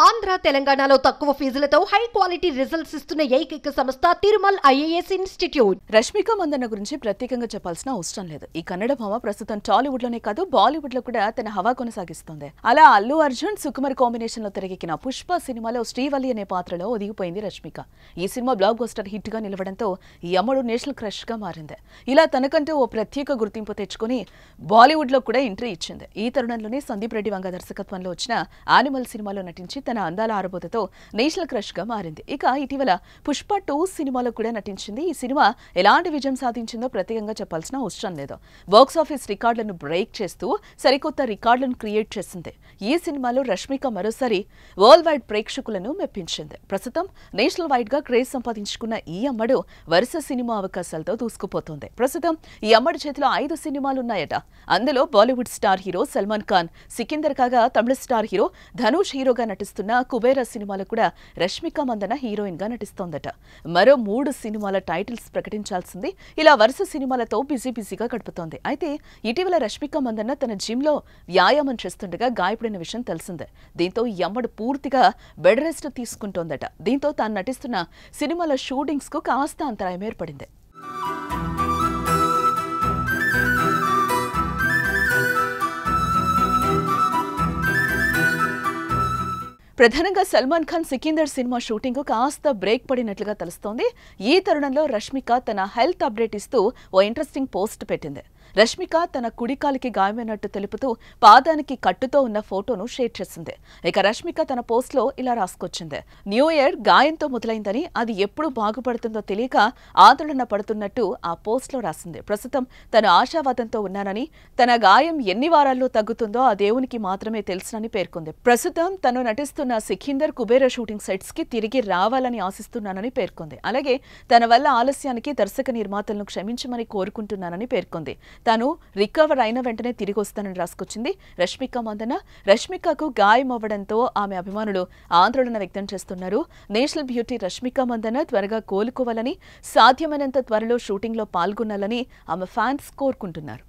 ఆంధ్ర తెలంగాణలో తక్కువ ఫీజులతో high quality results ఇస్తున్న ఏకైక సంస్థ తిరుమల్ ఐఏఎస్ ఇన్స్టిట్యూట్. రష్మిక మందన్న గురించి ప్రత్యేకంగా చెప్పాల్సిన అవసరం లేదు. ఈ కన్నడ భామ ప్రస్తుతం టాలీవుడ్ లోనే కాదు బాలీవుడ్ లో కూడా తన హవా కొనసాగిస్తోంది. అలా అల్లు అర్జున్ సుకుమార్ కాంబినేషన్ లో తెరకెక్కిన పుష్ప సినిమాలో శ్రీవల్లి అనే పాత్రలో ఒదిగిపోయింది రష్మిక. ఈ సినిమా బ్లాక్ బస్టర్ హిట్ గా నిలవడంతో ఈ అమ్మడు నేషనల్ క్రష్ గా మారింది. ఇలా తనకంటూ ఓ ప్రత్యేక గుర్తింపు తెచ్చుకుని బాలీవుడ్ లో కూడా ఎంట్రీ ఇచ్చింది. ఈ తరుణంలోనే సందీప్ రెడ్డి వంగ దర్శకత్వంలో వచ్చిన యానిమల్ సినిమాలో నటించి తన అందాల ఆరబోతతో నేషనల్ క్రష్ గా మారింది. ఇక ఇటీవల పుష్ప 2 సినిమాలో కూడా నటించింది. ఈ సినిమా ఎలాంటి విజయం సాధించిందో ప్రత్యేకంగా చెప్పాల్సిన అవసరం లేదు. బాక్స్ ఆఫీస్ రికార్డులను బ్రేక్ చేస్తూ సరికొత్త రికార్డులను క్రియేట్ చేసింది. ఈ సినిమాలో రష్మిక మరోసారి వరల్డ్ వైడ్ ప్రేక్షకులను మెప్పించింది. ప్రస్తుతం నేషనల్ వైడ్ గా క్రేజ్ సంపాదించుకున్న ఈ అమ్మడు వరుస సినిమా అవకాశాలతో దూసుకుపోతోంది. ప్రస్తుతం ఈ అమ్మడి చేతిలో 5 సినిమాలున్నాయట. అందులో బాలీవుడ్ స్టార్ హీరో సల్మాన్ ఖాన్ సికిందర్ కాగా తమిళ స్టార్ హీరో ధనుష్ హీరోగా నటిస్తున్న కుబేరా సినిమాలో కూడా రష్మిక మందన హీరోయిన్ గా నటిస్తోందట. మరో 3 సినిమాల టైటిల్స్ ప్రకటించాల్సింది. ఇలా వరుస సినిమాలతో బిజీగా గడుపుతోంది. అయితే ఇటీవల రష్మిక మందన తన జిమ్ లో వ్యాయామం చేస్తుండగా గాయపడిన విషయం తెలిసిందే. దీంతో ఈ అమ్మడు పూర్తిగా బెడ్ రెస్ట్ తీసుకుంటోందట. దీంతో తాను నటిస్తున్న సినిమాల షూటింగ్స్ కు కాస్త అంతరాయం ఏర్పడింది. ప్రధానంగా సల్మాన్ ఖాన్ సికిందర్ సినిమా షూటింగ్ కు కాస్త బ్రేక్ పడినట్లుగా తెలుస్తోంది. ఈ తరుణంలో రష్మిక తన హెల్త్ అప్డేట్ ఇస్తూ ఓ ఇంట్రెస్టింగ్ పోస్ట్ పెట్టింది. రష్మిక తన కుడికాలికి గాయమైనట్టు తెలుపుతూ పాదానికి కట్టుతో ఉన్న ఫోటోను షేర్ చేసింది. ఇక రష్మిక తన పోస్ట్ లో ఇలా రాసుకొచ్చింది. న్యూ ఇయర్ గాయంతో మొదలైందని అది ఎప్పుడు బాగుపడుతుందో తెలియక ఆందోళన పడుతున్నట్టు ఆ పోస్ట్ లో రాసింది. ప్రస్తుతం తను ఆశావాదంతో ఉన్నానని, తన గాయం ఎన్ని వారాల్లో తగ్గుతుందో ఆ దేవునికి మాత్రమే తెలుసునని పేర్కొంది. ప్రస్తుతం తను నటిస్తున్న సికిందర్ కుబేరా షూటింగ్ సెట్స్ కి తిరిగి రావాలని ఆశిస్తున్నానని పేర్కొంది. అలాగే తన వల్ల ఆలస్యానికి దర్శక నిర్మాతలను క్షమించమని కోరుకుంటున్నానని పేర్కొంది. తాను రికవర్ అయిన వెంటనే తిరిగి వస్తానని రాసుకొచ్చింది రష్మిక మందన. రష్మికకు గాయం అవ్వడంతో ఆమె అభిమానులు ఆందోళన వ్యక్తం చేస్తున్నారు. నేషనల్ బ్యూటీ రష్మిక మందన త్వరగా కోలుకోవాలని, సాధ్యమైనంత త్వరలో షూటింగ్ లో పాల్గొనాలని ఆమె ఫ్యాన్స్ కోరుకుంటున్నారు.